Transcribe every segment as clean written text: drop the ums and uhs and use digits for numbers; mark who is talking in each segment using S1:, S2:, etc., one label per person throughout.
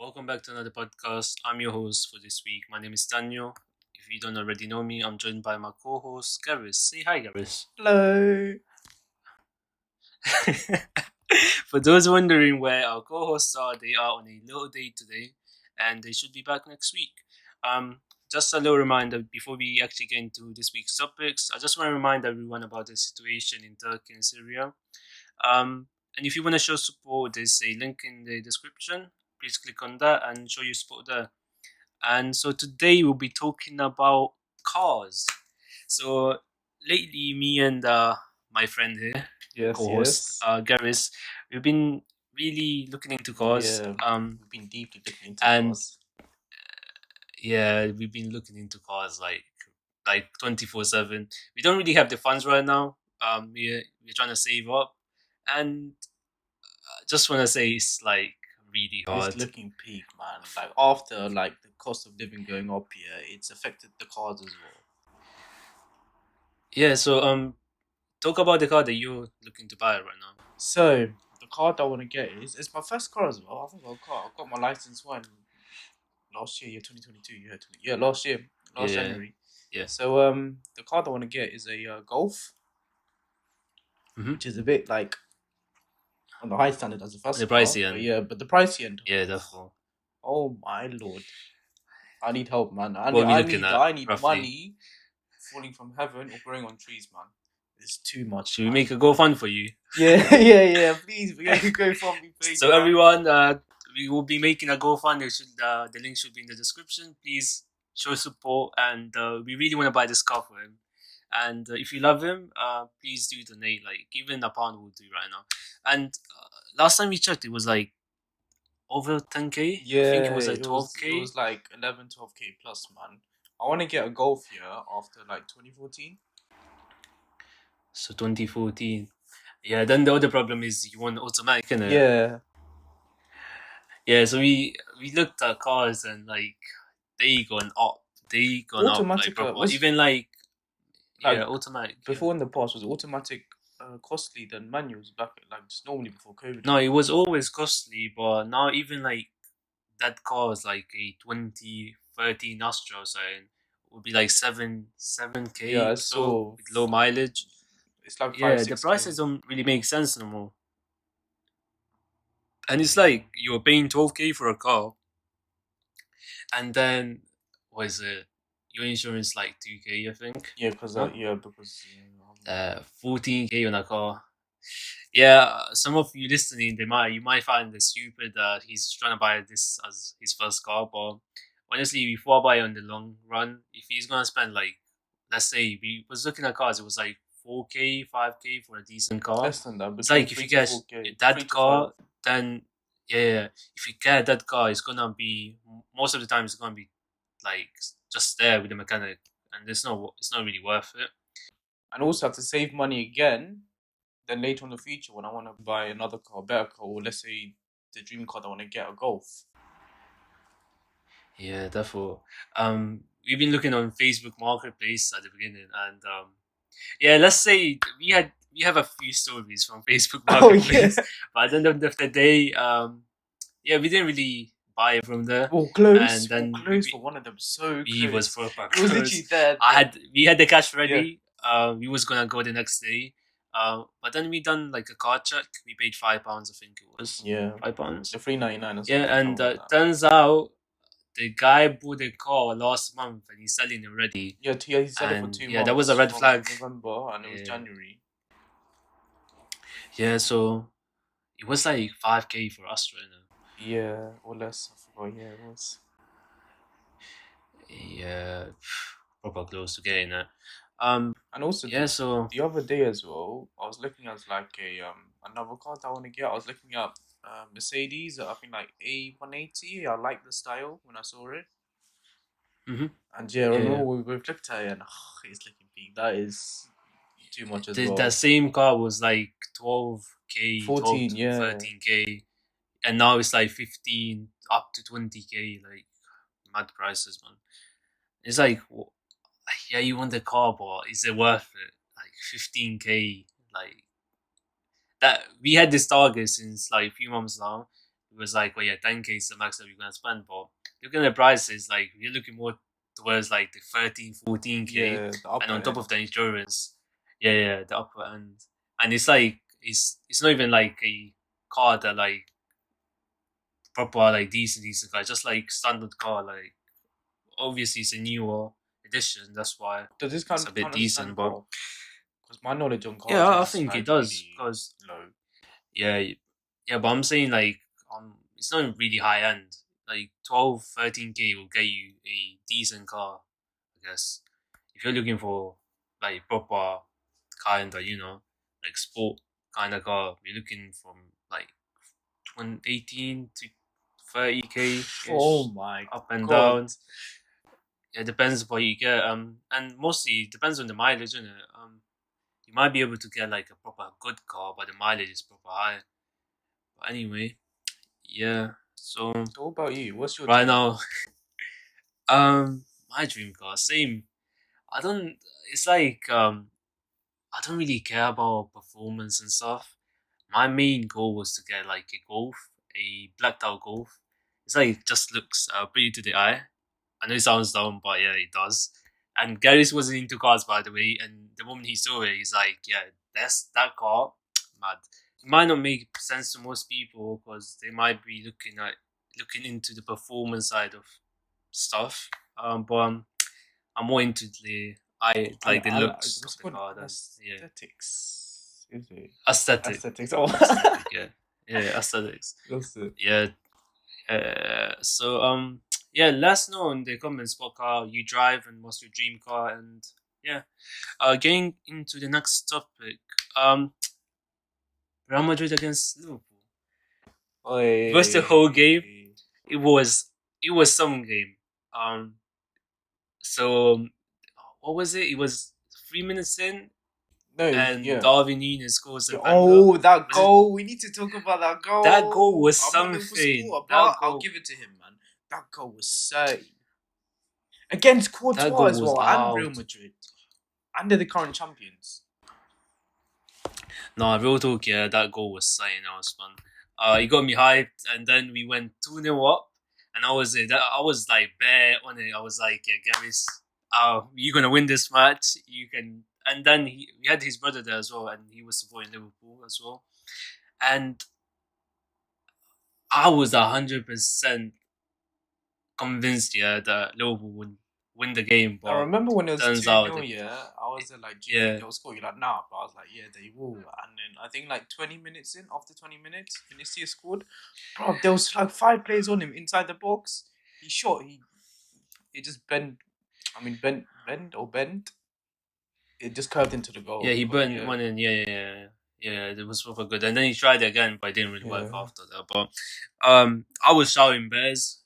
S1: Welcome back to another podcast. I'm your host for this week. My name is Daniel. If you don't already know me, I'm joined by my co-host Garis. Say hi, Garis.
S2: Hello.
S1: For those wondering where our co-hosts are, they are on a little day today, and they should be back next week. Um, just a little reminder before we actually get into this week's topics. I just want to remind everyone about the situation in Turkey and Syria. And if you want to show support, there's a link in the description. Please click on that and show your support there. And so today we'll be talking about cars. So lately, me and my friend here, co-host Garis, we've been really looking into cars.
S2: Yeah, we've been deeply looking into
S1: and
S2: cars.
S1: yeah, we've been looking into cars like 24/7. We don't really have the funds right now. We're trying to save up, and just want to say it's like really hard.
S2: It's looking peak, man. Like after the cost of living going up here, it's affected the cars as well.
S1: Yeah, so talk about the car that you're looking to buy right now.
S2: So the car that I want to get is it's my first car as well. I think I got my license when last year, 2022. Last year, January.
S1: Yeah.
S2: So the car that I want to get is a Golf, which is a bit like on the high standard as a first
S1: The
S2: car.
S1: pricey end.
S2: But the pricey end.
S1: Yeah, definitely.
S2: Oh my lord. I need help, man. I
S1: What are we
S2: need
S1: looking at,
S2: need
S1: roughly?
S2: money falling from heaven or growing on trees, man. It's too much.
S1: Should we make a GoFund for you?
S2: Yeah. Please, we got to go from me, please.
S1: So everyone, we will be making a GoFund. The link should be in the description. Please show support, and we really want to buy this car for him. And if you love him, please do donate. Like even a pound will do right now. And last time we checked, it was like over 10k.
S2: Yeah,
S1: I think it was like 12k.
S2: It was like 11, 12k plus, man. I want to get a Golf here after like 2014.
S1: So 2014. Yeah, then the other problem is you want automatic, innit?
S2: Yeah.
S1: Yeah, so we looked at cars and like they gone up.
S2: Automatic,
S1: up like even like automatic.
S2: Before in the past was automatic costly than manuals back like just normally before COVID.
S1: No, it was always costly, but now even like that car is like a 2013 Astra, so it would be like 7k.
S2: Yeah,
S1: so with low mileage.
S2: It's like
S1: 5, the prices don't really make sense no more. And it's like you're paying 12k for a car, and then what is it? Your insurance like 2k, I think.
S2: Yeah, because
S1: 14k on a car. Yeah, some of you listening, you might find it stupid that he's trying to buy this as his first car, but honestly, before I buy on the long run, if he's gonna spend like, let's say we was looking at cars, it was like 4k, 5k for a decent car.
S2: Less than that.
S1: It's like if you get that car, then if you get that car, it's gonna be most of the time it's gonna be like just there with the mechanic, and it's not really worth it.
S2: And also have to save money again. Then later in the future, when I want to buy another car, better car, or let's say the dream car, I want to get a Golf.
S1: Yeah, therefore, we've been looking on Facebook Marketplace at the beginning, and let's say we have a few stories from Facebook Marketplace, but at the end of the day, we didn't really buy it from there.
S2: Oh, close, and then close for one of them. So
S1: he
S2: close.
S1: was proper
S2: close. It was literally there.
S1: We had the cash ready. Yeah. We was gonna go the next day. But then we done like a car check. We paid £5, I think it was.
S2: Yeah,
S1: £5.
S2: The $3.99.
S1: Yeah, and turns out the guy bought the car last month and he's selling it already.
S2: Yeah, he sold it for 2 months.
S1: Yeah, that was a red flag.
S2: November, and it was January.
S1: Yeah, so it was like 5k for Astra.
S2: Yeah, or less. I forgot. Yeah, it was.
S1: Yeah, proper close to getting it.
S2: And also,
S1: so
S2: the other day as well, I was looking at like another car that I want to get. I was looking at Mercedes. I think like A180. I like the style when I saw it.
S1: Mm-hmm.
S2: And remember we looked at it and it's looking big. That is too much as well.
S1: That same car was like 12k,
S2: 14,
S1: 13k, and now it's like 15 up to 20k. Like mad prices, man. It's like, yeah, you want the car, but is it worth it? Like 15k, like that. We had this target since like a few months now. it was like, well, yeah, 10k is the max that we're gonna spend. But looking at the prices, like we're looking more towards like the 13, 14k,
S2: Yeah, the
S1: and
S2: upper
S1: on top of
S2: end.
S1: the insurance, yeah, the upper end, and it's like it's not even like a car that like proper like decent car, just like standard car. Like obviously it's a newer edition, that's why
S2: Does this
S1: it's a bit
S2: count as a
S1: decent.
S2: standard
S1: But
S2: car? Because my knowledge on
S1: yeah,
S2: cars
S1: I
S2: is
S1: think it
S2: like
S1: does
S2: really
S1: because
S2: low.
S1: yeah, yeah. But I'm saying like it's not really high end. Like 12, 13k will get you a decent car, I guess. If you're looking for like proper kind of like sport kind of car, you're looking from like 18 to 30k
S2: Oh
S1: ish,
S2: my
S1: up and
S2: god.
S1: down. Yeah, it depends what you get. And mostly it depends on the mileage, innit? You might be able to get like a proper good car, but the mileage is proper high. But anyway, yeah. So
S2: So what about you? What's your
S1: right
S2: dream
S1: now,
S2: car?
S1: my dream car, same. I don't. It's like I don't really care about performance and stuff. My main goal was to get like a Golf, a blacked out Golf. It's like just looks pretty to the eye. I know it sounds dumb, but yeah, it does. And Garis wasn't into cars, by the way. And the moment he saw it, he's like, "Yeah, that's that car, mad." It might not make sense to most people because they might be looking into the performance side of stuff. But I'm more into the I like the looks
S2: What's
S1: of
S2: it
S1: the
S2: called?
S1: car than yeah
S2: Aesthetics. Is it?
S1: aesthetic,
S2: Aesthetics. Oh,
S1: aesthetic, yeah, aesthetics,
S2: that's it.
S1: yeah. So yeah, let us know in the comments what car you drive and what's your dream car, and yeah. Getting into the next topic, Real Madrid against Liverpool. It was the whole game.
S2: Oi.
S1: It was it was some game. Um, so what was it? It was 3 minutes in,
S2: No,
S1: and
S2: yeah.
S1: Darwin Núñez scores a
S2: Yeah,
S1: banger.
S2: oh, that
S1: Was it
S2: goal. We need to talk about that
S1: that goal
S2: goal.
S1: was
S2: I'm not a Liverpool
S1: something.
S2: supporter,
S1: That
S2: but I'll
S1: goal
S2: give it to him, man. That goal was insane. Against
S1: that
S2: Courtois
S1: goal
S2: as
S1: was
S2: well, and Real
S1: out.
S2: Madrid. And they're the current champions.
S1: No, real talk, yeah, that goal was something else, man. It got me hyped, and then we went 2-0 up, and I was like bare on it. I was like, yeah, Gavis, you're gonna win this match. You can. And then we had his brother there as well, and he was supporting Liverpool as well. And I was 100% convinced, yeah, that Liverpool would win the game,
S2: I
S1: but
S2: remember when it was
S1: turns
S2: 2
S1: out
S2: 0,
S1: that
S2: yeah. I was there like, do you think
S1: yeah,
S2: they'll score? You're like, nah. But I was like, yeah, they will. And then I think like 20 minutes in, after 20 minutes, Vinicius scored. Bro, there was like 5 players on him inside the box. He shot, he just bent or bent. It just curved into the
S1: yeah,
S2: goal.
S1: he
S2: But
S1: burned
S2: yeah,
S1: one in. Yeah. It was super good. And then he tried again, but it didn't really work
S2: yeah.
S1: after that. But I was shouting bears.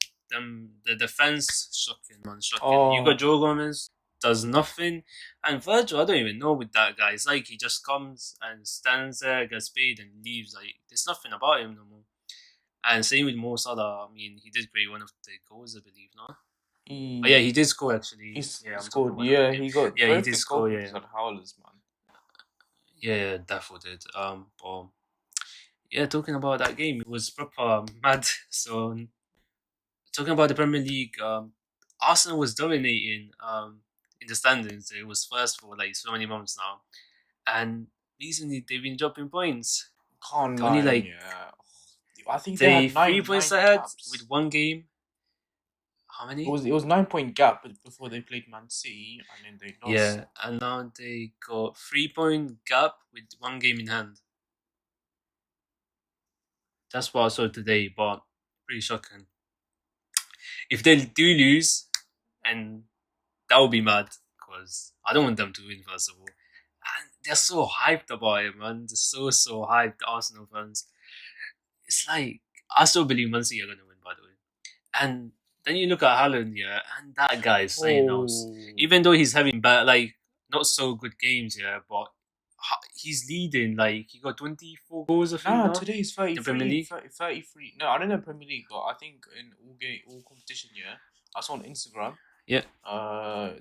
S1: The defense shocking, man, shocking. You got
S2: Oh,
S1: Joe Gomez does nothing, and Virgil, I don't even know with that guy. It's like he just comes and stands there, gets paid, and leaves. Like there's nothing about him no more. And same with Mo Salah. I mean, he did create one of the goals, I believe. No, oh yeah,
S2: he
S1: he did score actually.
S2: he's
S1: Yeah, I'm talking
S2: scored.
S1: about another
S2: Yeah,
S1: game.
S2: he got
S1: Yeah, he
S2: both
S1: did
S2: his
S1: score.
S2: goalkeepers
S1: Yeah,
S2: had howlers, man.
S1: yeah, definitely did. But yeah, talking about that game, it was proper mad. So talking about the Premier League, Arsenal was dominating in the standings. It was first for like so many months now, and recently they've been dropping points.
S2: Can't
S1: They're only
S2: lie,
S1: like
S2: yeah. I think they
S1: they
S2: had
S1: three
S2: nine
S1: points
S2: nine
S1: ahead with
S2: caps.
S1: one game. How many?
S2: It was 9 point gap before they played Man City, and then they lost.
S1: Yeah, and now they got 3 point gap with one game in hand. That's what I saw today, but pretty shocking. If they do lose, and that would be mad because I don't want them to win first of all. And they're so hyped about it, man. They're so hyped, Arsenal fans. It's like I still believe Man City are gonna win, by the way. And then you look at Haaland, yeah, and that guy is something else.
S2: Oh,
S1: Even though he's having bad, like not so good games, yeah, but he's leading. Like he got 24 goals, I think,
S2: nah,
S1: now
S2: today is
S1: in the Premier League.
S2: 33. No, I don't know Premier League, but I think in all competition, yeah. I saw on Instagram,
S1: Yeah,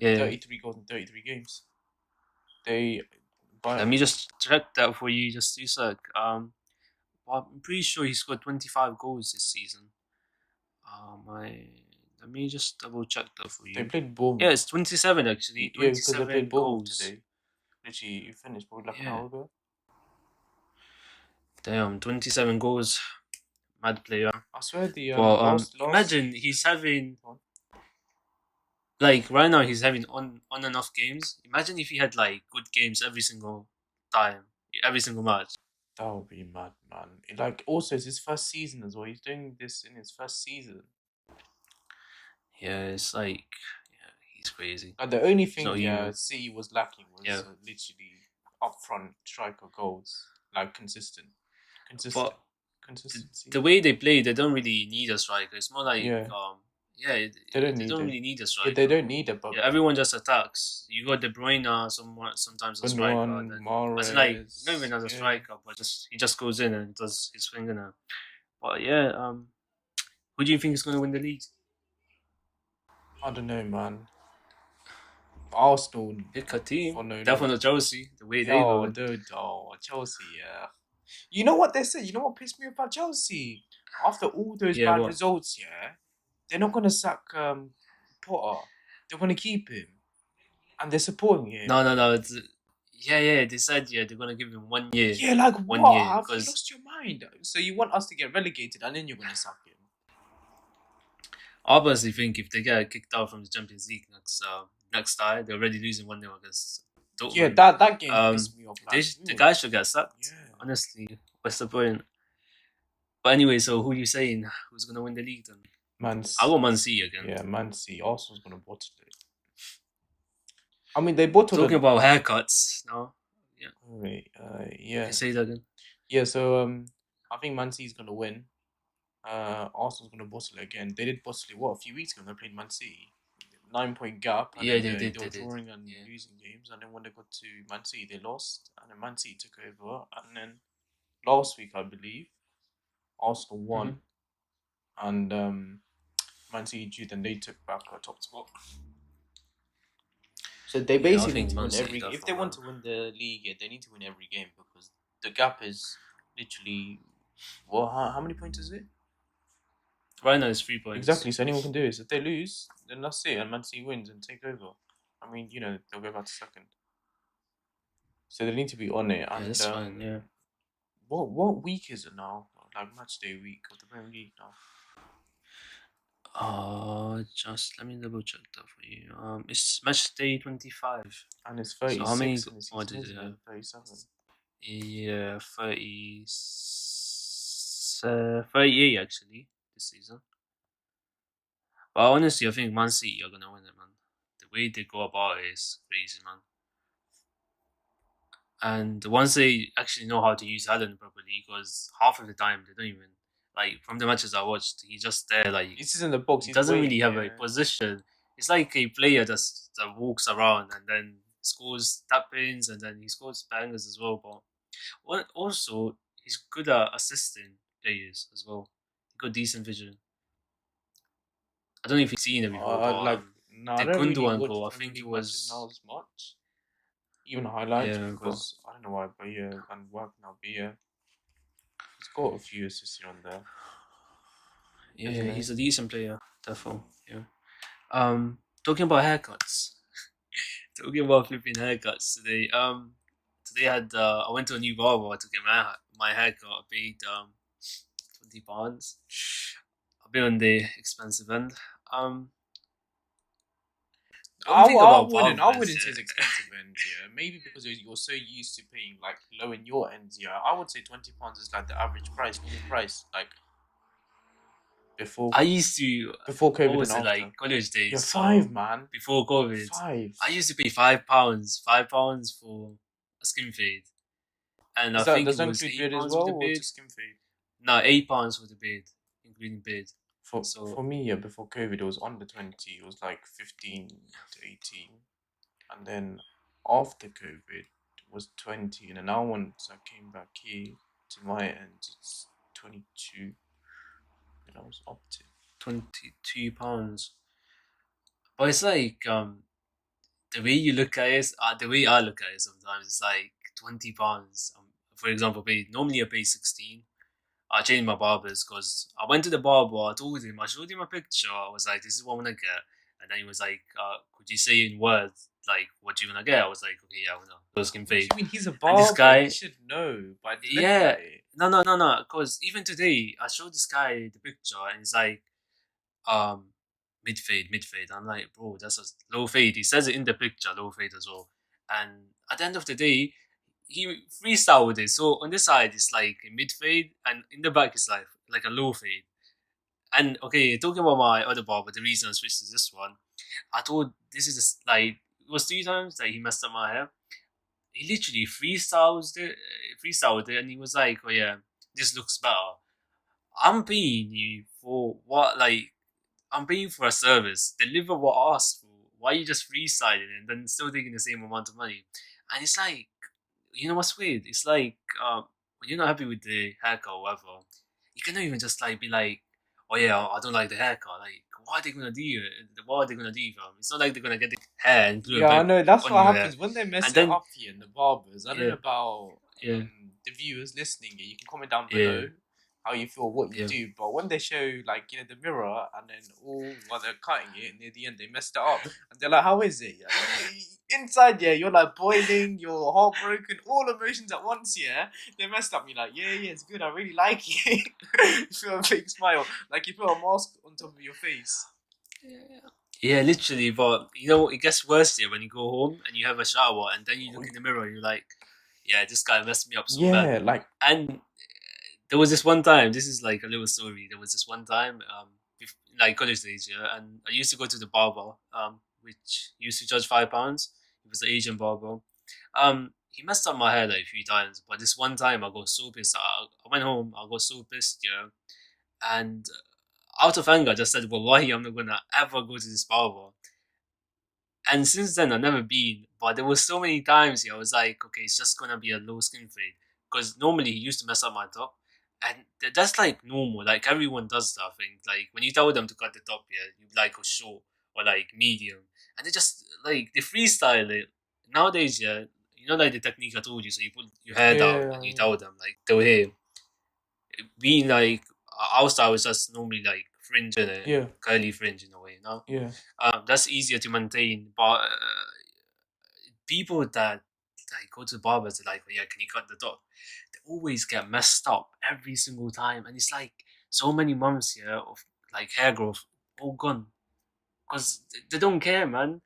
S1: yeah.
S2: 33 goals in 33 games. They,
S1: Let
S2: but
S1: me just check that for you, just 2 sec. But I'm pretty sure he scored 25 goals this season. Let me just double check that for
S2: They
S1: you.
S2: played
S1: Yeah,
S2: Bournemouth.
S1: it's 27 actually.
S2: Yeah, because they
S1: 27
S2: played Bournemouth
S1: goals.
S2: today. Literally, you finished probably like an
S1: Yeah,
S2: hour ago.
S1: damn, 27 goals. Mad player.
S2: I swear the
S1: But
S2: last
S1: imagine he's having
S2: one.
S1: like right now he's having on and off games. Imagine if he had like good games every single time, every single match.
S2: That would be mad, man. Like, also, it's his first season as well. He's doing this in his first season.
S1: Yeah, it's like yeah, he's crazy.
S2: Like, the only
S1: He's
S2: thing,
S1: not
S2: yeah,
S1: human.
S2: City was lacking
S1: Yeah,
S2: was literally upfront striker goals. Like,
S1: but
S2: consistency.
S1: the way they play, they don't really need a striker. It's more like
S2: Yeah,
S1: yeah,
S2: they don't
S1: they
S2: need
S1: don't
S2: it.
S1: really need a
S2: Yeah, they
S1: striker.
S2: don't need it, but
S1: Yeah, everyone just attacks. You got De Bruyne, sometimes a striker.
S2: Gundogan,
S1: Then as in like not
S2: Mahrez,
S1: even as a
S2: yeah.
S1: striker, but he just goes in and does his thing. But yeah, who do you think is going to win the league?
S2: I don't know, man. Arsenal,
S1: Pick a team.
S2: for no, no.
S1: Definitely Chelsea. The way they
S2: Oh,
S1: going.
S2: dude, Chelsea, yeah. You know what they said? You know what pissed me off about Chelsea? After all those
S1: Yeah,
S2: bad
S1: what?
S2: results, yeah, they're not gonna sack Potter. They're gonna keep him, and they're supporting him.
S1: No. Yeah. They said they're gonna give him 1 year,
S2: Yeah, like
S1: one
S2: what?
S1: year,
S2: Have you
S1: because
S2: lost your mind? So you want us to get relegated, and then you're gonna sack him?
S1: I personally think if they get kicked out from the Champions League next time, they're already losing 1-0 against
S2: Yeah,
S1: Dortmund.
S2: that game pissed me off. Like,
S1: The guy should get sacked.
S2: yeah,
S1: Honestly, what's the point? But anyway, so who are you saying who's gonna win the league then? I want Man City again.
S2: Yeah, Man City. Arsenal's gonna bottle it. I mean, they bottled
S1: Talking
S2: it.
S1: about haircuts now. Yeah,
S2: Wait,
S1: you
S2: yeah,
S1: can say that again.
S2: yeah. So I think Man City's gonna win. Arsenal's gonna bottle it again. They did bottle it a few weeks ago. They played Man City, 9 point gap, and
S1: Yeah,
S2: then
S1: they
S2: they were
S1: did.
S2: drawing and
S1: Yeah.
S2: losing games. And then when they got to Man City, they lost, and then Man City took over. And then last week, I believe, Arsenal won, and Man City drew. Then they took back a top spot. So they
S1: Yeah, I
S2: basically
S1: think
S2: need to
S1: Man
S2: win
S1: City
S2: every. If they
S1: definitely.
S2: want to win the league, yeah, they need to win every game because the gap is literally. Well, how many points is it?
S1: Right now it's 3 points.
S2: Exactly. So anyone can do it. So if they lose, then that's it, and Man City wins and take over. I mean, they'll go back to second. So they need to be on it.
S1: Yeah,
S2: And
S1: that's fine. Yeah.
S2: what week is it now? Like match day week of the Premier League now.
S1: Just let me double check that for you. It's match day 25.
S2: And it's
S1: So
S2: 36
S1: how many?
S2: in the season,
S1: What did
S2: isn't
S1: it?
S2: it? 37.
S1: Yeah, 38 actually this season. But honestly, I think Man City are gonna win it, man. The way they go about it is crazy, man. And once they actually know how to use Haaland properly, because half of the time they don't even like from the matches I watched, he's just there like
S2: He's just in the box.
S1: he
S2: He's
S1: doesn't
S2: waiting.
S1: really have
S2: Yeah.
S1: a position. It's like a player that walks around and then scores tap ins and then he scores bangers as well. But also he's good at assisting players as well. He got decent vision. I don't know if you've seen it before, but
S2: No, I
S1: the
S2: don't really
S1: Gundogan
S2: watch
S1: goal, I
S2: Premier
S1: think it
S2: League matches
S1: was
S2: now as much. Even highlights
S1: yeah, but
S2: because I don't know why, but yeah, and work now, but yeah, he's got a few assists here and there,
S1: yeah,
S2: isn't
S1: he's
S2: he?
S1: a decent player, therefore. Yeah. Talking about haircuts. Talking about flipping haircuts today. Today I went to a new barber to get my haircut. I paid £20. A bit on the expensive end. One thing
S2: I
S1: about
S2: wouldn't. I wouldn't
S1: barbers,
S2: say it's expensive end. Yeah, maybe because you're so used to paying like low in your ends. Yeah, I would say £20 is like the average price, normal price, like before
S1: I used to.
S2: before
S1: What
S2: COVID
S1: was
S2: and
S1: it
S2: after.
S1: like college days?
S2: Yeah,
S1: So
S2: five, man.
S1: before COVID,
S2: 5.
S1: I used to pay £5, £5 for a skin fade, and I think
S2: Does
S1: it
S2: that
S1: was
S2: include
S1: eight
S2: beard as
S1: pounds for
S2: well,
S1: the
S2: or
S1: beard.
S2: just skin fade?
S1: No, £8 for the beard, including beard.
S2: For
S1: So
S2: me, yeah, before COVID, it was under 20. It was like 15 to 18, and then after COVID, it was 20, and then now once I came back here to my end, it's 22, and I was up to.
S1: £22. But it's like the way you look at it, the way I look at it sometimes, it's like £20. For example, normally I pay 16. I changed my barbers because I went to the barber. I told him, I showed him a picture. I was like, "This is what I'm gonna get," and then he was like, "Could you say in words like what you gonna get?" I was like, "Okay, yeah, I know." So skin
S2: What do
S1: fade,
S2: you mean? He's a
S1: and this
S2: barber. He
S1: guy,
S2: should know by looking
S1: yeah,
S2: at it.
S1: no, because even today I showed this guy the picture, and he's like, um, mid fade. I'm like, bro, that's a low fade. He says it in the picture, low fade as well. And at the end of the day, he freestyle with it. So on this side it's like a mid fade, and in the back it's like a low fade. And okay, talking about my other barber, the reason I switched to this one, I thought this is just like it was 3 times that he messed up my hair. He literally freestyled it, and he was like, "Oh yeah, this looks better." I'm paying you for what? Like I'm paying for a service. Deliver what I asked for. Why are you just freestyling and then still taking the same amount of money? And it's like, you know what's weird? It's like when you're not happy with the haircut or whatever, you cannot even just like be like, oh yeah, I don't like the haircut. Like, what are they gonna do? What are they gonna do? Fam? It's not like they're gonna get the hair and glue it
S2: Yeah, I
S1: back
S2: know. That's
S1: on
S2: what
S1: your hair.
S2: happens when they
S1: And
S2: mess it
S1: then
S2: up here in the barbers. I don't
S1: yeah,
S2: know about
S1: yeah,
S2: the viewers listening. You can comment down
S1: yeah,
S2: below how you feel, what you
S1: yeah.
S2: do. But when they show like the mirror and then all while they're cutting it near the end, they messed it up and they're like, "How is it?" Yeah, inside, yeah, you're like boiling, you're heartbroken, all emotions at once. Yeah, they messed up. You're like, yeah, it's good. I really like it. You feel a big smile, like you put a mask on top of your face.
S1: Yeah, literally. But you know, it gets worse here when you go home and you have a shower and then you look in the mirror and you're like, yeah, this guy messed me up so bad.
S2: Yeah, like
S1: And there was this one time. This is like a little story. There was this one time, like college days, yeah, and I used to go to the barber, which used to charge £5. He was an Asian barber. He messed up my hair like a few times, but this one time I got so pissed. I went home. I got so pissed, yeah, and out of anger, I just said, "Wallahi, I'm not gonna ever go to this barber." And since then, I've never been. But there was so many times here, I was like, okay, it's just gonna be a low skin fade. Because normally he used to mess up my top. And that's like normal. Like everyone does that thing. Like when you tell them to cut the top, yeah, you like a short or like medium. And they just like they freestyle it. Nowadays, yeah, you know like the technique I told you, so you put your hair down
S2: yeah,
S1: and you tell them like the way being like our style is just normally like fringe in it,
S2: yeah,
S1: curly fringe in a way, you know?
S2: yeah.
S1: That's easier to maintain. But people that like go to the barbers, they're like, oh, yeah, can you cut the top? They always get messed up every single time, and it's like so many months here of like hair growth all gone because they don't care, man.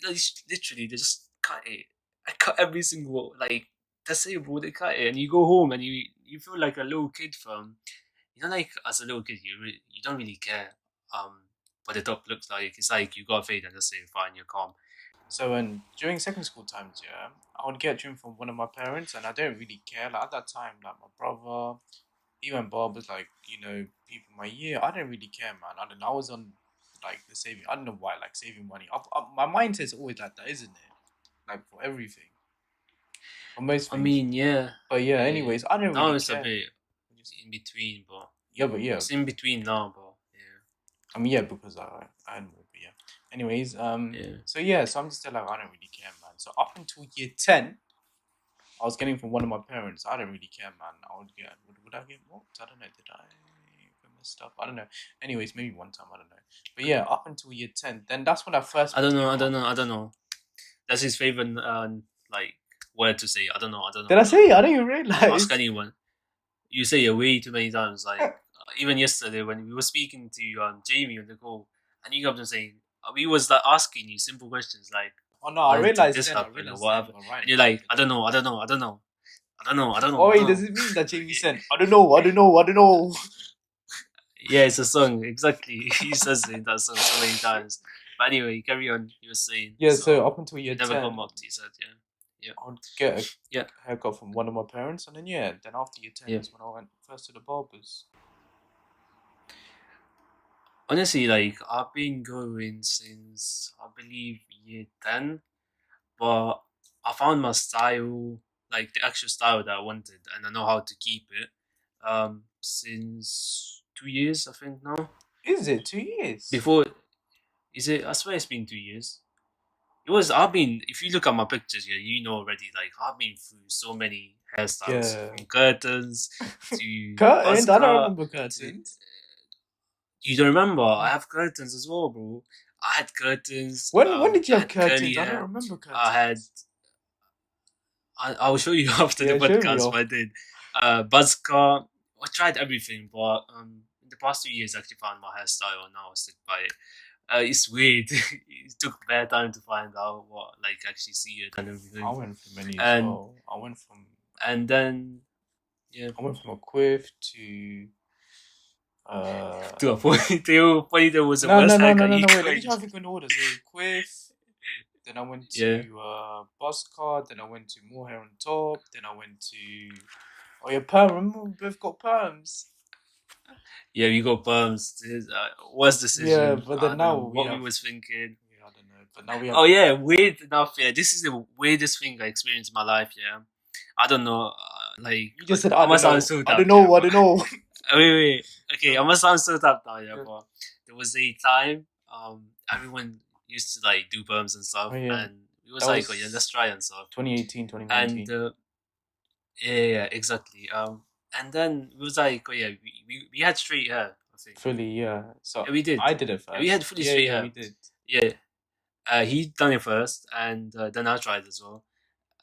S1: Literally, they just cut it. I cut every single like that's it, bro. They cut it, and you go home and you feel like a little kid from you know, like as a little kid, you don't really care what the top looks like. It's like you got a fade and just say fine, you're calm.
S2: So when during second school times, yeah, I would get trim from one of my parents, and I don't really care. Like at that time, like my brother, even barbers, like people my year, I didn't really care, man. I don't know. I was on like the saving. I don't know why, like saving money. My mindset's always like that, isn't it? Like for everything, for most
S1: I
S2: things.
S1: mean, yeah,
S2: But yeah,
S1: yeah.
S2: anyways, I don't
S1: Now
S2: really
S1: it's a
S2: care.
S1: bit in between, but
S2: Yeah, but yeah,
S1: it's in between now, but
S2: I mean, yeah, because I had more, but yeah. Anyways,
S1: yeah, yeah.
S2: so yeah, so I'm just like, I don't really care, man. So up until year 10, I was getting from one of my parents. I don't really care, man. I would get, would I get mocked? I don't know. Did I get messed up? I don't know. Anyways, maybe one time, I don't know. But yeah, up until year 10, then that's when I first
S1: I don't know,
S2: became
S1: I
S2: a.
S1: don't know, I don't know. That's his favorite like word to say. I don't know, I don't know,
S2: Did
S1: I
S2: I
S1: don't
S2: say
S1: know.
S2: it? I didn't even
S1: Ask
S2: realize.
S1: anyone. You say it way too many times. Like even yesterday when we were speaking to Jamie on the call, and you kept on saying we was like asking you simple questions like
S2: Oh no, I
S1: when did
S2: realized
S1: this
S2: then. I
S1: happen or
S2: realized then.
S1: whatever,
S2: But right
S1: and you're
S2: now, I
S1: like
S2: don't
S1: I
S2: know.
S1: don't know, I don't know, I don't know, I don't know, I don't know,
S2: Oh
S1: I don't
S2: wait, does
S1: know.
S2: it mean that Jamie said? I don't know. I don't know. I don't know.
S1: Yeah, it's a song exactly. He says it in that song so many times. But anyway, carry on. You were saying
S2: Yeah. So
S1: so
S2: up until year
S1: you never got
S2: 10,
S1: mocked. You said yeah,
S2: I would get a
S1: yeah,
S2: haircut from one of my parents, and then yeah, then after year 10
S1: yeah, yeah.
S2: is when I went first to the barbers.
S1: Honestly, like I've been going since I believe year 10, but I found my style, like the actual style that I wanted, and I know how to keep it. Since 2 years, I think now.
S2: Is it 2 years?
S1: Before, is it? I swear it's been 2 years. It was. I've been. If you look at my pictures, yeah, you know already. Like I've been through so many hairstyles,
S2: Yeah.
S1: from curtains to buzz
S2: Curtains? I don't
S1: cut.
S2: remember
S1: To
S2: curtains.
S1: you don't remember? I have curtains as well, bro. I had curtains.
S2: When did you
S1: I
S2: have
S1: had curly
S2: curtains? I don't
S1: hair.
S2: remember
S1: I had.
S2: curtains.
S1: I'll show you after the
S2: Yeah, show me
S1: podcast
S2: off.
S1: what I did. Buzz cut. I tried everything, but in the past 2 years, I actually found my hairstyle, and now I stick by it. It's weird. It took bad time to find out what, like, actually see it and
S2: I
S1: everything.
S2: went from many as
S1: And
S2: well.
S1: and then yeah,
S2: I went from a quiff to uh
S1: to a ponytail was the
S2: no no
S1: worst
S2: no no
S1: haircut
S2: no
S1: you
S2: no wait, let me
S1: could.
S2: try to think in order. So quiff, then I went
S1: Yeah,
S2: to buzz cut, then I went to more hair on top, then I went to oh yeah, perm. Remember we both got perms.
S1: yeah, we got perms. Worst
S2: Yeah,
S1: decision.
S2: but
S1: I
S2: then
S1: don't
S2: now
S1: know
S2: we
S1: what we
S2: have
S1: was thinking.
S2: yeah, I don't know. But now we have
S1: Oh yeah, weird enough. Yeah, this is the weirdest thing I experienced in my life. Yeah, I don't know. Like
S2: you just said I
S1: I
S2: don't
S1: must sound
S2: know.
S1: so
S2: I don't
S1: daft. Yeah,
S2: know, I
S1: but
S2: don't know.
S1: wait. Okay, I must sound so daft now. Yeah,
S2: Yeah.
S1: but there was a time everyone used to like do perms and
S2: Oh
S1: stuff,
S2: yeah.
S1: and it was
S2: That
S1: like, oh yeah, let's
S2: was
S1: try and stuff.
S2: 2018,
S1: And
S2: 2019.
S1: yeah, exactly. And then it was like, oh yeah, we had straight hair. I think.
S2: Fully, yeah. So
S1: Yeah, we did.
S2: I did it
S1: Yeah, we had
S2: first.
S1: fully
S2: Yeah,
S1: straight
S2: yeah, we
S1: hair.
S2: did.
S1: Yeah, he done it first, and then I tried as well.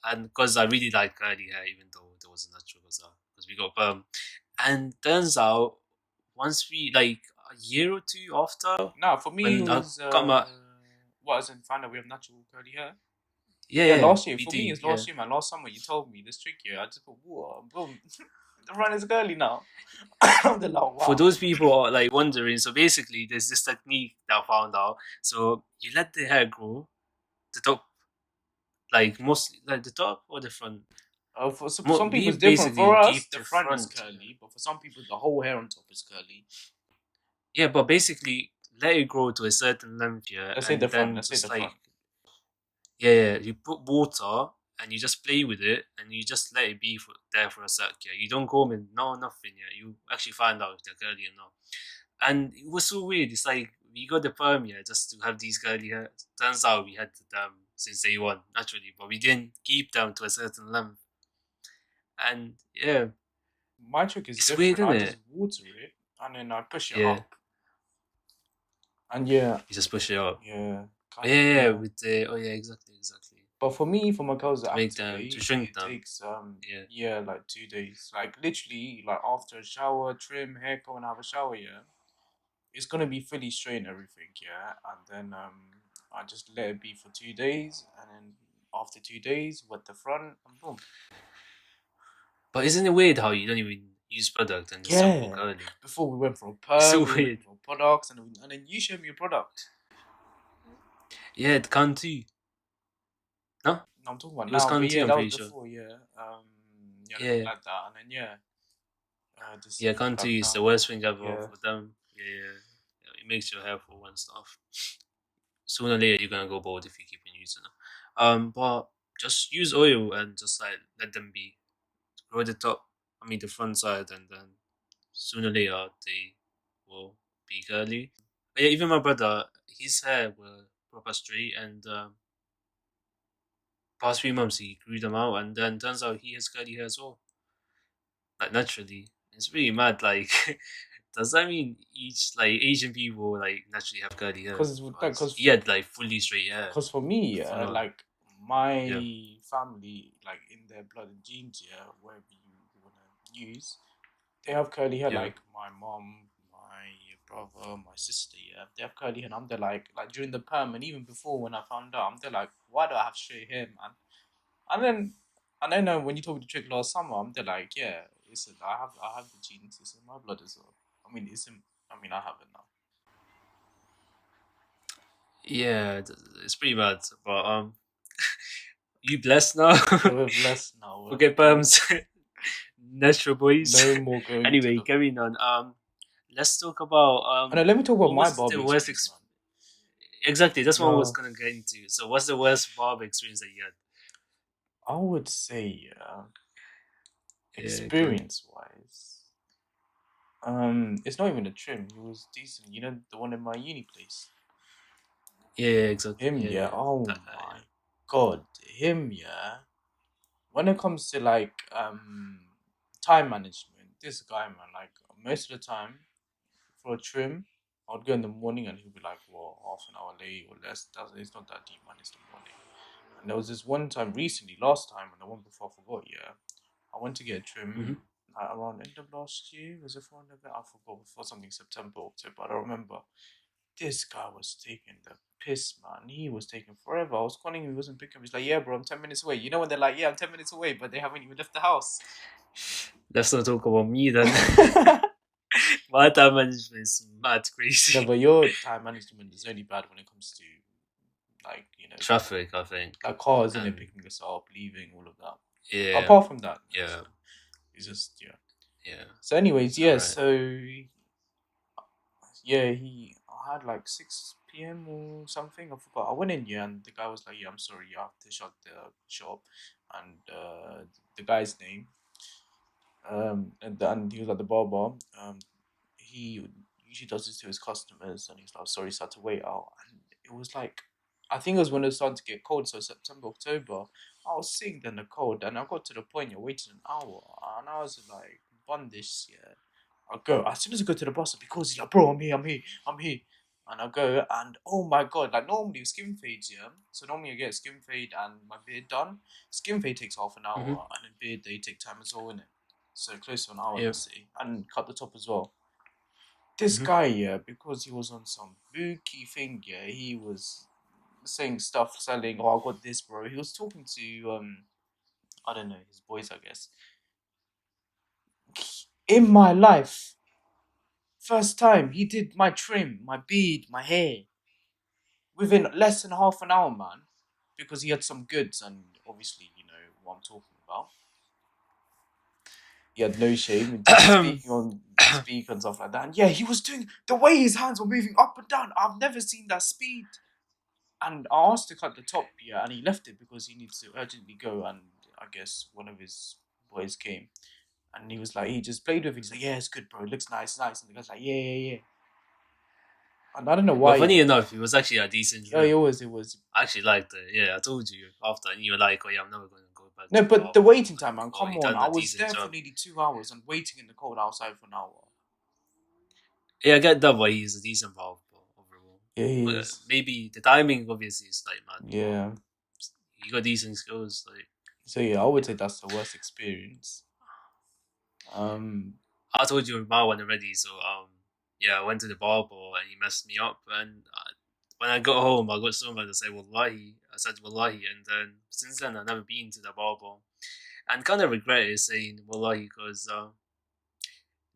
S1: And because I really like curly hair, even though there was a natural because we got perm. And turns out, once we like a year or two after,
S2: No, for me it
S1: when I
S2: was
S1: got my
S2: what as in find out we have natural curly hair.
S1: yeah,
S2: Yeah,
S1: yeah,
S2: last year.
S1: we
S2: For
S1: do,
S2: me it's
S1: yeah.
S2: last year, man. Last summer you told me this trick here. I just go, whoa, boom. The run is curly now. I'm the like,
S1: For
S2: wow.
S1: those people who are like wondering, so basically there's this technique that I found out. So you let the hair grow, the top, like mostly like the top or the front.
S2: For some people
S1: We
S2: it's different. For
S1: basically
S2: us,
S1: keep
S2: the
S1: the
S2: front is
S1: front.
S2: curly, but for some people the whole hair on top is curly.
S1: Yeah, but basically let it grow to a certain length, yeah,
S2: Let's say the
S1: and
S2: front.
S1: then
S2: Let's say
S1: just
S2: the
S1: like
S2: front.
S1: yeah, you put water and you just play with it and you just let it be there for a sec. Yeah, you don't comb it, no nothing. Yeah, you actually find out if they're curly or not. And it was so weird. It's like we got the perm yeah just to have these curly hair. Turns out we had them since day one naturally, but we didn't keep them to a certain length. And yeah,
S2: My trick is
S1: it's weird,
S2: different.
S1: isn't
S2: I just
S1: it?
S2: water it and then I push it
S1: Yeah,
S2: up. And yeah,
S1: you just push it up.
S2: yeah,
S1: Oh,
S2: kind
S1: yeah,
S2: of,
S1: yeah,
S2: yeah.
S1: with the oh yeah, exactly.
S2: But for me, for my girls to
S1: To make them to
S2: activate,
S1: shrink
S2: it
S1: them.
S2: takes
S1: Yeah.
S2: yeah, like 2 days. Like literally, like after a shower, trim, haircut, and have a shower, yeah. It's gonna be fully straight and everything, yeah. And then I just let it be for 2 days, and then after 2 days, wet the front, and boom.
S1: But isn't it weird how you don't even use product and it's still go
S2: Yeah.
S1: curly?
S2: Before we went for a
S1: It's
S2: perm,
S1: so
S2: we went
S1: weird.
S2: for products, and then you showed me a product.
S1: Yeah, it can too. No?
S2: No, I'm talking about
S1: It was
S2: now, but
S1: can too,
S2: yeah,
S1: I'm
S2: that was
S1: pretty sure.
S2: before, yeah. Yeah, let me
S1: Yeah.
S2: add that, and then yeah, just
S1: Yeah,
S2: leave it
S1: can too
S2: like
S1: is
S2: that.
S1: the worst thing ever
S2: Yeah.
S1: for them. Yeah, yeah. Yeah, it makes your hair fall and stuff. Sooner or later you're gonna go bald if you keep on using it. But just use oil and just like let them be. Grow the top, I mean the front side, and then sooner or later they will be curly. But yeah, even my brother, his hair were proper straight, and past 3 months he grew them out, and then turns out he has curly hair as well, like naturally. It's really mad. Like, does that mean each like Asian people like naturally have curly hair? Because he had like fully straight hair
S2: Cause for me,
S1: for now.
S2: like my
S1: Yeah,
S2: family, like in their blood and genes, yeah, whatever you wanna use, they have curly hair.
S1: yeah.
S2: Like my mom, my brother, my sister, yeah, they have curly hair. And I'm there like during the perm, and even before when I found out, I'm there like, why do I have straight hair, man? And then when you told me the trick last summer, I'm there like, yeah, listen, I have the genes. It's in my blood as well. I mean, I have it now.
S1: Yeah, it's pretty bad. But you blessed now.
S2: Yeah, we're blessed now.
S1: Forget perms, natural boys.
S2: No more going to
S1: Anyway,
S2: the.
S1: carrying on. Let's talk about
S2: And let me talk about
S1: what
S2: my
S1: was
S2: barber
S1: the worst
S2: experience, man.
S1: exactly. That's what I was
S2: No,
S1: gonna get into. So, what's the worst barber experience that you had?
S2: I would say,
S1: Yeah, go on.
S2: experience wise, it's not even a trim. He was decent. You know, the one in my uni place.
S1: Yeah, exactly.
S2: Him,
S1: Yeah,
S2: yeah.
S1: yeah.
S2: Oh
S1: That guy.
S2: my God, him, yeah. When it comes to like time management, this guy, man, like most of the time for a trim, I'd go in the morning and he'd be like, well, half an hour late or less. It's not that deep, man. It's the morning. And there was this one time recently, last time, and the one before I forgot, yeah. I went to get a trim
S1: Hmm.
S2: like, around end of last year. Was it for end of it? I forgot. Before something September, October. I don't remember. This guy was taking the piss, man. He was taking forever. I was calling him, he wasn't picking up. He's like, yeah, bro, I'm 10 minutes away. You know when they're like, yeah, I'm 10 minutes away, but they haven't even left the house.
S1: Let's not talk about me then.
S2: No,
S1: My time management is mad crazy.
S2: but your time management is only bad when it comes to, like,
S1: Traffic, I think.
S2: like cars, isn't it?
S1: And
S2: Picking us up, leaving, all of that.
S1: yeah,
S2: Apart from that,
S1: yeah,
S2: it's just, yeah.
S1: yeah.
S2: So, anyways,
S1: It's
S2: yeah,
S1: alright.
S2: so, yeah, I had like 6 p.m. or something. I forgot. I went in here and the guy was like, yeah, I'm sorry, you have to shut the shop. And the guy's name, and he was at the barber. He usually does this to his customers, and he's like, sorry, so I had to wait out. And it was like, I think it was when it was starting to get cold, so September, October. I was sitting there in the cold, and I got to the point you're waiting an hour, and I was like, bun this, yeah. I go as soon as I go to the bus, because he's like, bro, I'm here. And I go, and oh my god, like normally with skin fades, yeah. So normally I get skin fade and my beard done. Skin fade takes half an
S1: Hmm.
S2: hour, and then beard they take time as well, innit? So close to an hour,
S1: Yeah.
S2: let's say, and cut the top as well. This
S1: Hmm.
S2: guy, yeah, because he was on some bookie thing, yeah, he was saying stuff, selling, oh, I got this, bro. He was talking to, I don't know, his boys, I guess. In my life, first time he did my trim, my beard, my hair within less than half an hour, man, because he had some goods, and obviously, you know what I'm talking about. He had no shame, just speaking on speak and stuff like that. And yeah, he was doing the way his hands were moving up and down. I've never seen that speed. And I asked to cut the top, yeah, and he left it because he needs to urgently go. And I guess one of his boys came, and he was like, he just played with it. He's like, yeah, it's good, bro. It looks nice, nice. And the guy's like, yeah, yeah, yeah. And I don't know
S1: But
S2: why.
S1: funny enough, it was actually a decent
S2: Yeah,
S1: room.
S2: it was.
S1: I actually liked it. Yeah, I told you after, and you were like, "Oh yeah, I'm never going to go back
S2: No,
S1: to the
S2: but the
S1: barber."
S2: waiting time,
S1: Like,
S2: man.
S1: oh,
S2: Come
S1: he
S2: on,
S1: done
S2: I
S1: a
S2: was
S1: decent
S2: there for
S1: job.
S2: nearly 2 hours and waiting in the cold outside for an hour.
S1: Yeah, I get that why he's a decent barber overall.
S2: Yeah, he
S1: But
S2: is.
S1: maybe the timing obviously is like mad, but
S2: Yeah.
S1: he got decent skills. Like,
S2: So yeah, I would
S1: yeah,
S2: say that's the worst experience. Um,
S1: I told you my one already. So yeah, I went to the barber and he messed me up. And when I got home, I got so mad. I said wallahi. I said wallahi, and then since then I've never been to the barber, and kind of regret it saying wallahi because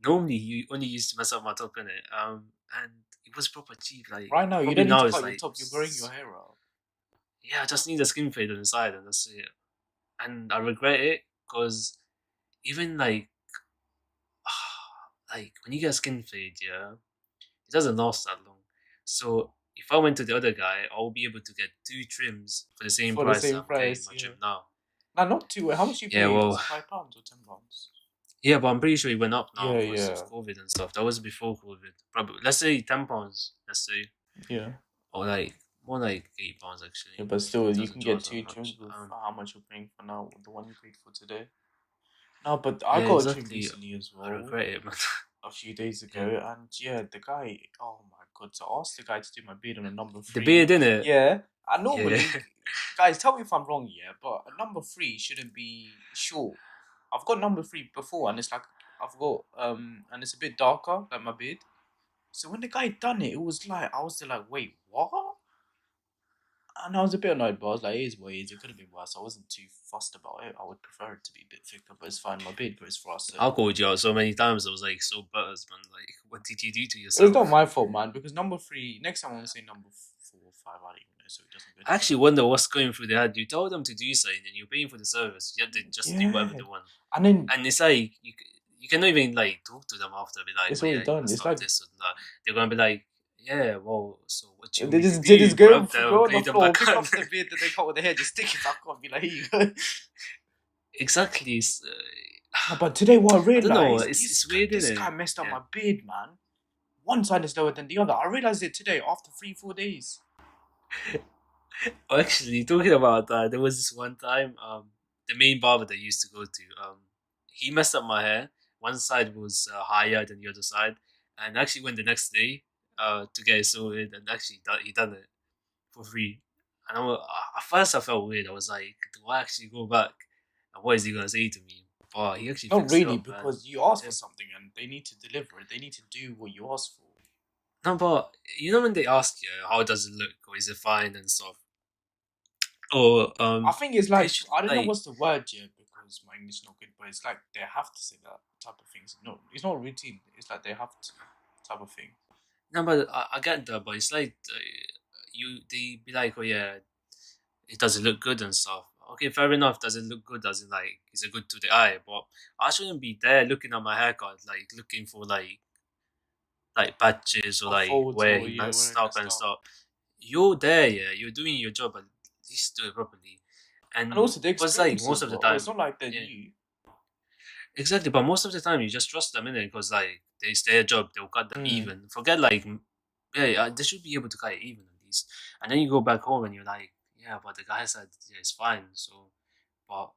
S1: normally you only used to mess up my top in it. And it was proper cheap. Like
S2: right now, you
S1: probably
S2: don't need
S1: now
S2: to
S1: it's
S2: cut your
S1: like
S2: top. You're growing your hair out.
S1: yeah, I just need a skin fade on the side and that's it. And I regret it because even like when you get a skin fade, yeah, it doesn't last that long. So if I went to the other guy, I'll be able to get two trims for the same
S2: For the
S1: price
S2: same
S1: I'm getting
S2: price,
S1: my
S2: yeah.
S1: trim now.
S2: Now, not too. How much you
S1: Yeah,
S2: pay? Was
S1: well,
S2: it £5 or £10?
S1: yeah, but I'm pretty sure it went up now
S2: Yeah,
S1: because of
S2: yeah,
S1: COVID and stuff. That was before COVID. Probably let's say £10. Let's say
S2: yeah,
S1: or like more like £8
S2: yeah.
S1: actually.
S2: But still,
S1: It
S2: you
S1: doesn't
S2: can get
S1: charge that
S2: two trims
S1: much.
S2: with how much you're paying for now, the one you paid for today. No, but I
S1: Yeah,
S2: got a trim
S1: exactly.
S2: recently as
S1: I
S2: well,
S1: regret it, man.
S2: a few days
S1: Yeah.
S2: ago, and yeah, the guy. Oh my god! So I asked the guy to do my beard on a number
S1: The
S2: three.
S1: beard, innit?
S2: Yeah, and
S1: Yeah.
S2: normally, guys, tell me if I'm wrong, yeah, but a number three shouldn't be short. I've got number three before, and it's like I've got and it's a bit darker, like my beard. So when the guy done it, it was like I was still like, wait, what? And I was a bit annoyed, but I was like, it is what it is. It could have been worse. I wasn't too fussed about it. I would prefer it to be a bit thicker, but it's fine. My beard grows fast, so
S1: I called you out so many times. I was like, so butters, man. Like, what did you do to
S2: it was not
S1: yourself?
S2: my fault, man. Because number three, next time I'm gonna say number 4 or 5. I don't even know, so it doesn't go
S1: I
S2: too
S1: actually
S2: bad.
S1: wonder what's going through their head. You told them to do something and you're paying for the service. You have to just do whatever
S2: Yeah,
S1: they want.
S2: and then
S1: And it's like, you cannot even like talk to them after, be like,
S2: it's
S1: oh
S2: already
S1: yeah, you
S2: done.
S1: messed
S2: It's
S1: up
S2: like
S1: this and that. They're going to be like, yeah, well, so what you want
S2: they
S1: me to
S2: just
S1: do?
S2: go
S1: Grab them,
S2: go on the
S1: glue them
S2: floor,
S1: back
S2: pick
S1: on.
S2: up the beard that they cut with the hair, just stick it back on, be like, here you go.
S1: Exactly.
S2: No, but today what I
S1: I don't know.
S2: realized,
S1: It's weird,
S2: this
S1: isn't
S2: guy
S1: it?
S2: messed up
S1: Yeah.
S2: my beard, man. One side is lower than the other. I realized it today after 3 4 days.
S1: Actually, talking about that, there was this one time, the main barber that I used to go to, he messed up my hair. One side was higher than the other side, and I actually went the next day to get it sorted, and actually he done it for free. And at first I felt weird. I was like, do I actually go back? And what is he gonna say to me? But he actually
S2: Not
S1: fixed it
S2: really,
S1: up, and
S2: because you ask
S1: yeah.
S2: for something and they need to deliver it. They need to do what you ask for.
S1: No, but you know when they ask you how does it look or is it fine and stuff, or
S2: I think it's
S1: they
S2: like,
S1: should
S2: I don't know
S1: like
S2: what's the word yet because my English is not good, but it's like they have to say that type of things. No, it's not routine. It's like they have to type of thing.
S1: no, but I get that, but it's like you they be like, oh yeah, it doesn't look good and stuff. Okay, fair enough. Does it look good? Does it like is it good to the eye? But I shouldn't be there looking at my haircut, like looking for like patches or
S2: Or
S1: like
S2: folds
S1: where
S2: or
S1: he
S2: yeah, where
S1: messed
S2: it
S1: up
S2: messed
S1: and
S2: up.
S1: stuff. You're there, yeah. You're doing your job, at least do it properly.
S2: And
S1: And
S2: also the
S1: because like
S2: experience
S1: most
S2: as
S1: of the
S2: well. It's
S1: time,
S2: not like they're
S1: yeah,
S2: new.
S1: exactly. But most of the time, you just trust them in it because like it's their job. They'll cut them
S2: Mm.
S1: even. Forget like, yeah, they should be able to cut it even at least. And then you go back home and you're like, yeah, but the guy said yeah, it's fine. So, but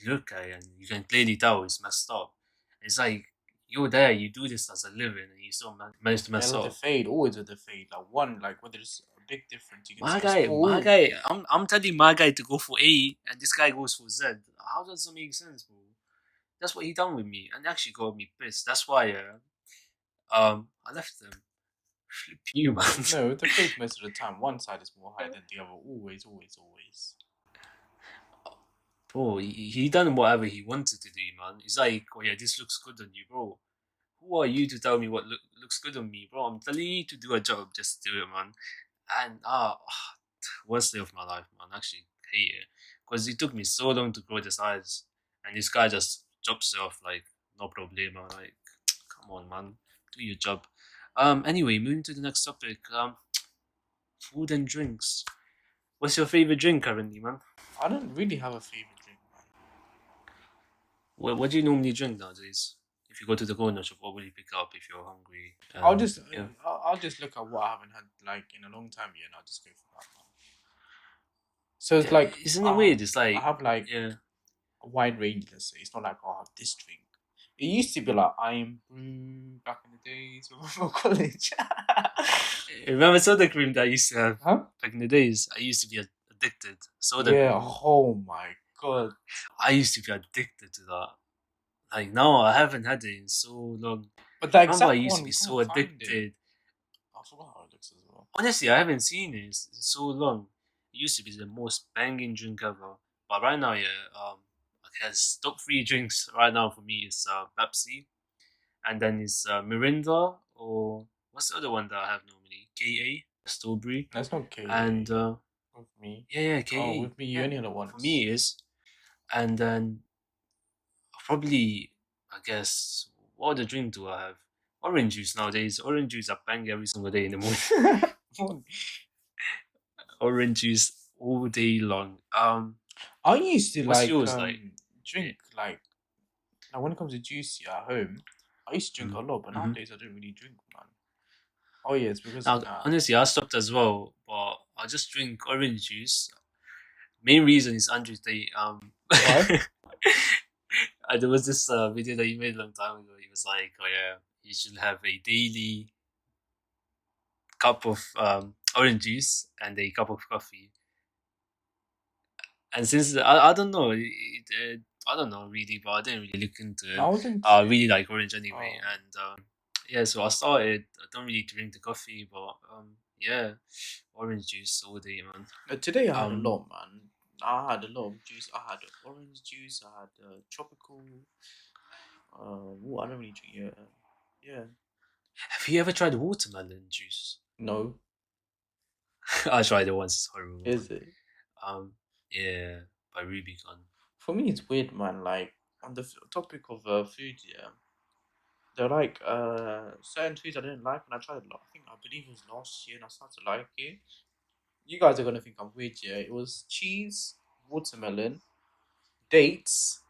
S1: you look at it and you can clearly tell it's messed up. It's like you're there, you do this as a living, and you still manage to
S2: Yeah,
S1: mess
S2: like the
S1: up.
S2: fade, always with the fade. Like one, like whether there's a big difference, you can
S1: My
S2: see it's
S1: guy, my
S2: full.
S1: guy, I'm telling my guy to go for A, and this guy goes for Z. How does that make sense, bro? That's what he done with me, and actually got me pissed. That's why, I left them. Flip you, man.
S2: No, the fade most of the time, one side is more high than the other. Always, always, always.
S1: Bro, he done whatever he wanted to do, man. He's like, oh yeah, this looks good on you, bro. Who are you to tell me what looks good on me, bro? I'm telling you to do a job, just do it, man. And worst day of my life, man. Actually, hate it because it took me so long to grow the size, and this guy just chops it off like no problema. Like, come on, man, do your job. Anyway, moving to the next topic. Food and drinks. What's your favorite drink currently, man?
S2: I don't really have a favorite drink, man.
S1: What do you normally drink nowadays? If you go to the corner shop, what will you pick up if you're hungry?
S2: I'll
S1: And
S2: just,
S1: yeah,
S2: I'll just look at what I haven't had like in a long time yet, and I'll just go for that, man. So it's
S1: yeah,
S2: like
S1: isn't it weird? It's
S2: I
S1: like
S2: have like
S1: yeah.
S2: a wide range. Let's say it's not like, oh, I have this drink. It used to be like I'm back in the days of college.
S1: Remember soda cream that I used to have
S2: Huh?
S1: back in the days? I used to be addicted. Soda
S2: Yeah.
S1: cream.
S2: Oh my god.
S1: I used to be addicted to that. Like now, I haven't had it in so long.
S2: But the
S1: Remember, I
S2: exact
S1: used to
S2: one,
S1: be
S2: we
S1: so
S2: can't find it.
S1: addicted.
S2: I forgot how it looks as well.
S1: Honestly, I haven't seen it in so long. It used to be the most banging drink ever. But right now, yeah, I guess top three drinks right now for me is Pepsi, and then it's Mirinda, or what's the other one that I have normally? KA, strawberry,
S2: That's not
S1: and
S2: KA with me.
S1: yeah,
S2: Oh,
S1: KA.
S2: with me, you
S1: Yeah,
S2: only had it
S1: for me
S2: once.
S1: it is. And then probably, I guess, what other drink do I have? Orange juice nowadays. Orange juice I bang every single day in the morning. Orange juice all day long.
S2: I used to
S1: What's
S2: like
S1: yours like? Yeah.
S2: drink like now when it comes to juice at home. I used to drink a lot, but
S1: Mm-hmm.
S2: nowadays I don't really drink, man. Oh yeah, it's because
S1: Now, honestly, I stopped as well, but I just drink orange juice. Main reason is Andrew's day.
S2: why?
S1: There was this video that he made a long time ago. He was like, "Oh yeah, you should have a daily cup of orange juice and a cup of coffee." And since I don't know, I don't know really, but I didn't really look into
S2: I
S1: it.
S2: wasn't.
S1: I really like orange anyway,
S2: Oh,
S1: and yeah, so I started. I don't really drink the coffee, but yeah, orange juice all day, man.
S2: today I had a
S1: Um,
S2: lot, man. I had a lot of juice. I had orange juice. I had tropical. I don't really drink. Yeah, yeah.
S1: have you ever tried watermelon juice?
S2: No,
S1: I tried it once. It's horrible, man.
S2: is it?
S1: Um, yeah, by Rubicon.
S2: For me, it's weird, man. Like on the topic of food, yeah. They're like certain foods I didn't like, and I tried a lot. I believe it was last year, and I started to like it. You guys are gonna think I'm weird, yeah. It was cheese, watermelon, dates.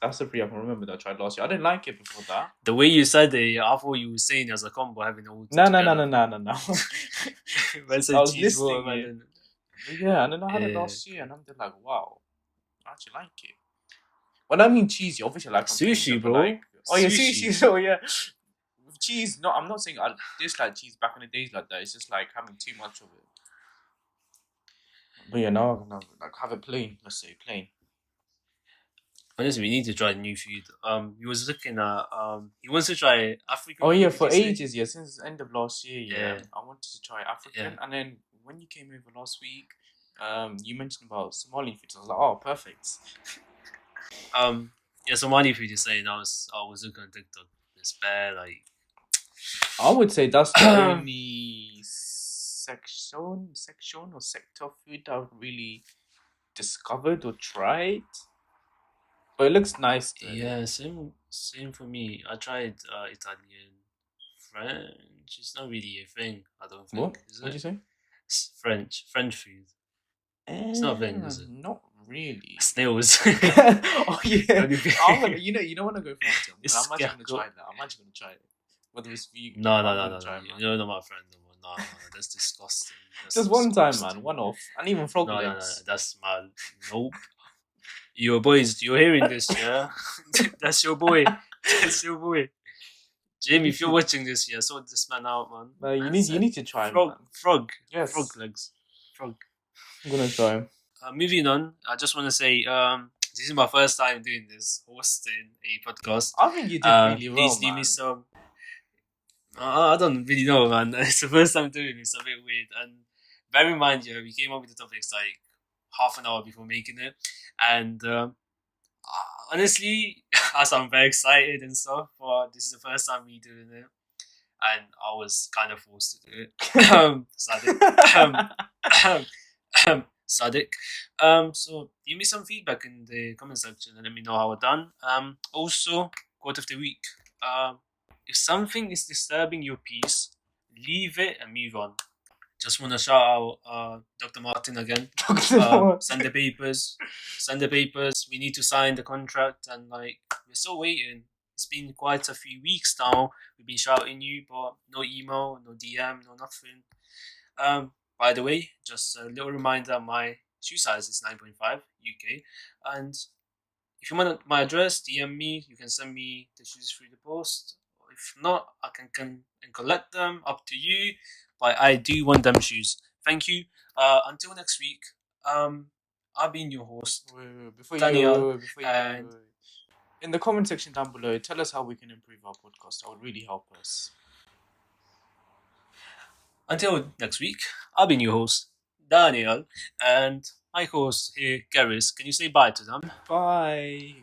S2: That's the three I can remember that I tried last year. I didn't like it before that.
S1: The way you said it, I thought you were saying as a combo having it all
S2: No, no, no,
S1: together.
S2: no, no, no, no.
S1: Man
S2: I
S1: said
S2: was
S1: cheese,
S2: listing it.
S1: watermelon.
S2: But yeah, and then I had it
S1: Yeah.
S2: last year, and I'm just like, wow, I actually like it. When I mean cheesy, obviously like on pizza,
S1: Sushi,
S2: but like,
S1: bro.
S2: oh yeah, sushi.
S1: Sushi.
S2: So yeah, with cheese. No, I'm not saying I dislike cheese back in the days like that. It's just like having too much of it. But yeah, now I'm gonna like have it plain. Let's say plain.
S1: Honestly, we need to try new food. He was looking at he wants to try African
S2: Oh yeah,
S1: food. Did
S2: for
S1: you say?
S2: ages, yeah, since the end of last year, yeah,
S1: Yeah,
S2: I wanted to try
S1: yeah.
S2: African, and then when you came over last week, you mentioned about Somali food. So I was like, oh, perfect.
S1: Um, yeah. Somali food. You're saying I was looking on TikTok. It's bad. Like,
S2: I would say that's the only section or sector of food I've really discovered or tried. But it looks nice though.
S1: yeah, same for me. I tried Italian, French. It's not really a thing. I don't
S2: What?
S1: think, is
S2: What'd you
S1: it?
S2: say?
S1: French food. It's not a thing, is it?
S2: Not really.
S1: Snails.
S2: Oh yeah,
S1: Only thing-
S2: I'm gonna. You know when I go France, I'm actually gonna try
S1: Escargot.
S2: that. I'm actually gonna try it. Whether it's vegan or
S1: No,
S2: not,
S1: no,
S2: I'm
S1: no,
S2: gonna
S1: no, no.
S2: try it, man.
S1: You're not my friend no more. No, no, no. That's disgusting. That's
S2: Just one time, man.
S1: disgusting.
S2: One off, and even frog
S1: No, no, no.
S2: legs.
S1: That's my nope. Your boys, you're hearing this, yeah? That's your boy. That's your boy.
S2: You
S1: Jamie,
S2: need
S1: if you're
S2: to.
S1: watching this, yeah, sort this man out, man. That's
S2: You
S1: it.
S2: need to try,
S1: Frog,
S2: man.
S1: frog
S2: Yes,
S1: legs, frog.
S2: I'm gonna try.
S1: Moving on, I just want to say, this is my first time doing this, hosting a podcast.
S2: I think you did really well,
S1: Please leave me
S2: man.
S1: some. I don't really know, man. It's the first time doing it. It's a bit weird. And bear in mind, yeah, we came up with the topics like half an hour before making it, and honestly, I sound very excited and stuff. But this is the first time me doing it, and I was kind of forced to do it. Sadik. Sadik. So give me some feedback in the comment section and let me know how I done. Also, quote of the week. If something is disturbing your peace, leave it and move on. Just want to shout out Dr. Martin again. Send the papers. Send the papers. We need to sign the contract, and like we're still waiting. It's been quite a few weeks now. We've been shouting you, but no email, no DM, no nothing. By the way, just a little reminder: my shoe size is 9.5 UK, and if you want my address, DM me. You can send me the shoes through the post. If not, I can and collect them. Up to you. But I do want them shoes. Thank you. Until next week. I've been your host,
S2: Wait,
S1: Daniel,
S2: before you go,
S1: and
S2: in the comment section down below, tell us how we can improve our podcast. That would really help us.
S1: until next week, I've been your host, Daniel, and my host here, Garis. Can you say bye to them?
S2: Bye.